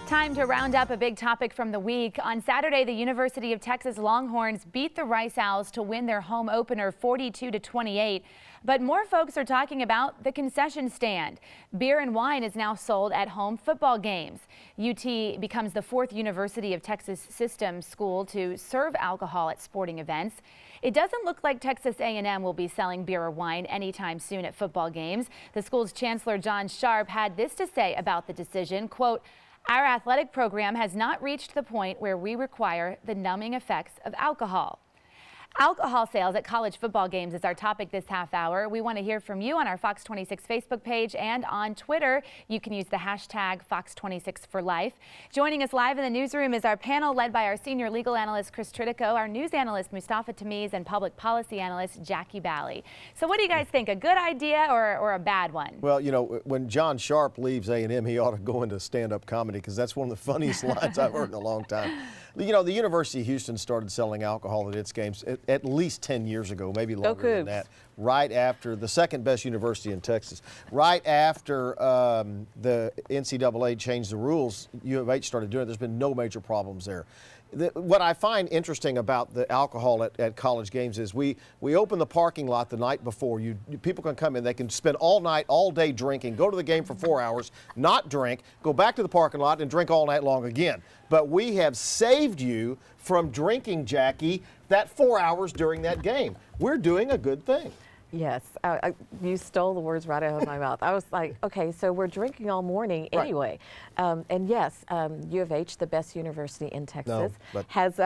Time to round up a big topic from the week. On Saturday, the University of Texas Longhorns beat the Rice Owls to win their home opener 42-28. But more folks are talking about the concession stand. Beer and wine is now sold at home football games. UT becomes the fourth University of Texas system school to serve alcohol at sporting events. It doesn't look like Texas A&M will be selling beer or wine anytime soon at football games. The school's chancellor, John Sharp, had this to say about the decision, quote, "Our athletic program has not reached the point where we require the numbing effects of alcohol." Alcohol sales at college football games is our topic this half hour. We want to hear from you on our Fox 26 Facebook page and on Twitter. You can use the hashtag Fox26forlife. Joining us live in the newsroom is our panel led by our senior legal analyst, Chris Tritico, our news analyst, Mustafa Tamiz, and public policy analyst, Jackie Bally. So what do you guys think? A good idea or a bad one? Well, you know, when John Sharp leaves A&M, he ought to go into stand-up comedy because that's one of the funniest lines I've heard in a long time. You know, the University of Houston started selling alcohol at its games at least 10 years ago, maybe longer than that, right after the second best university in Texas. Right after the NCAA changed the rules, U of H started doing it. There's been no major problems there. What I find interesting about the alcohol at college games is we open the parking lot the night before. People can come in, they can spend all night, all day drinking, go to the game for 4 hours, not drink, go back to the parking lot and drink all night long again. But we have saved you from drinking, Jackie, that 4 hours during that game. We're doing a good thing. Yes, you stole the words right out of my mouth. I was like, okay, so we're drinking all morning anyway. Right. And yes, U of H, the best university in Texas, has,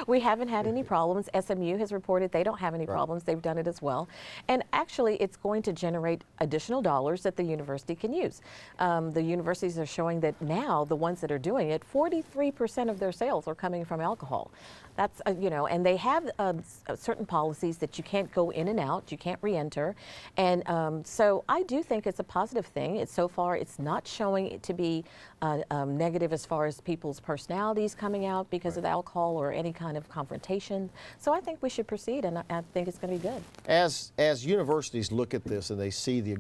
we haven't had any problems. SMU has reported they don't have any problems. They've done it as well. And actually, it's going to generate additional dollars that the university can use. The universities are showing that now, the ones that are doing it, 43% of their sales are coming from alcohol. That's, you know, and they have certain policies that you can't go in and out, you can't re-enter. And so I do think it's a positive thing. So far, it's not showing it to be negative as far as people's personalities coming out because of alcohol or any kind of confrontation. So I think we should proceed, and I think it's going to be good. As universities look at this and they see the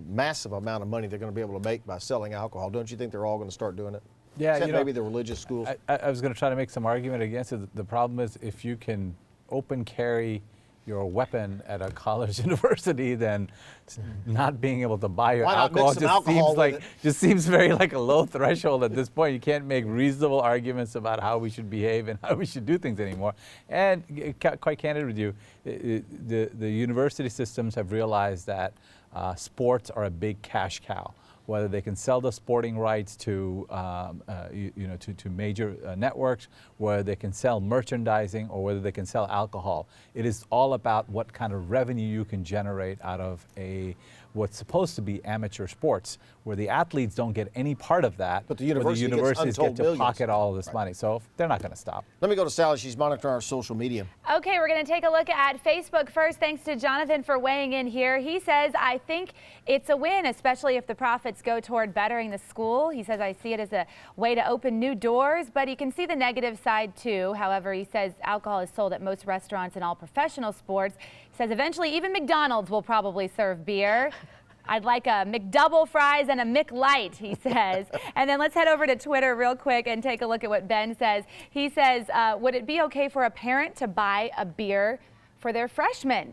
massive amount of money they're going to be able to make by selling alcohol, don't you think they're all going to start doing it? Yeah, except maybe the religious schools. I was going to try to make some argument against it. The problem is if you can open carry your weapon at a college university, then not being able to buy your alcohol just seems very like a low threshold at this point. You can't make reasonable arguments about how we should behave and how we should do things anymore. And quite candid with you, the university systems have realized that sports are a big cash cow. Whether they can sell the sporting rights to to major networks, whether they can sell merchandising, or whether they can sell alcohol. It is all about what kind of revenue you can generate out of what's supposed to be amateur sports, where the athletes don't get any part of that, but the universities get to pocket all of this money. So they're not going to stop. Let me go to Sally. She's monitoring our social media. Okay, we're going to take a look at Facebook first. Thanks to Jonathan for weighing in here. He says, I think it's a win, especially if the profits go toward bettering the school. He says, I see it as a way to open new doors, but he can see the negative side too. However, he says alcohol is sold at most restaurants and all professional sports. He says eventually even McDonald's will probably serve beer. I'd like a McDouble fries and a McLight, he says. And then let's head over to Twitter real quick and take a look at what Ben says. He says, would it be okay for a parent to buy a beer for their freshman?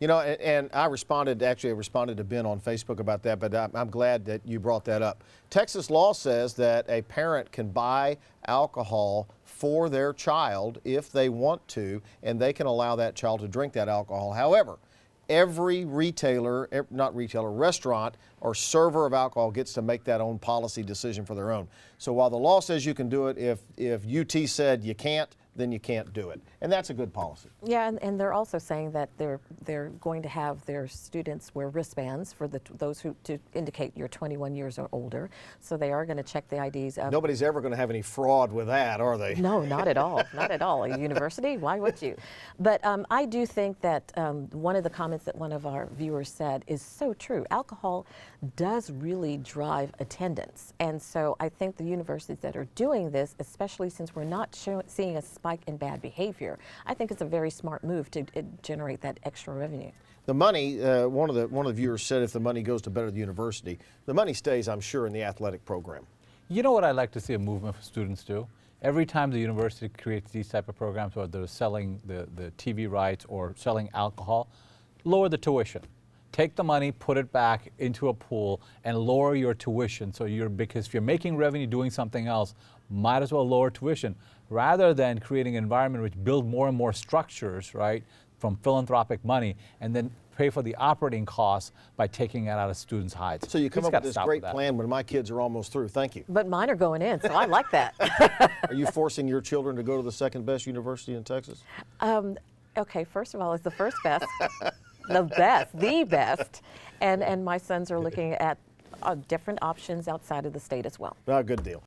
You know, and I responded to Ben on Facebook about that, but I'm glad that you brought that up. Texas law says that a parent can buy alcohol for their child if they want to, and they can allow that child to drink that alcohol. However, every restaurant or server of alcohol gets to make that own policy decision for their own. So while the law says you can do it, if UT said you can't, then you can't do it. And that's a good policy. Yeah, and they're also saying that they're going to have their students wear wristbands for those who to indicate you're 21 years or older. So they are going to check the IDs. Nobody's ever going to have any fraud with that, are they? No, not at all. Not at all. A university? Why would you? But I do think that one of the comments that one of our viewers said is so true. Alcohol does really drive attendance. And so I think the universities that are doing this, especially since we're not seeing a spike in bad behavior, I think it's a very smart move to generate that extra revenue. The money, one of the viewers said if the money goes to better the university, the money stays, I'm sure, in the athletic program. You know what I'd like to see a movement for students do? Every time the university creates these type of programs, or they're selling the TV rights or selling alcohol, lower the tuition. Take the money, put it back into a pool, and lower your tuition. So because if you're making revenue doing something else, might as well lower tuition, rather than creating an environment which build more and more structures, right, from philanthropic money, and then pay for the operating costs by taking it out of students' hides. So you come up with this great plan when my kids are almost through. Thank you. But mine are going in, so I like that. Are you forcing your children to go to the second best university in Texas? Okay, first of all, it's the first best, the best, and my sons are looking at different options outside of the state as well. Good deal.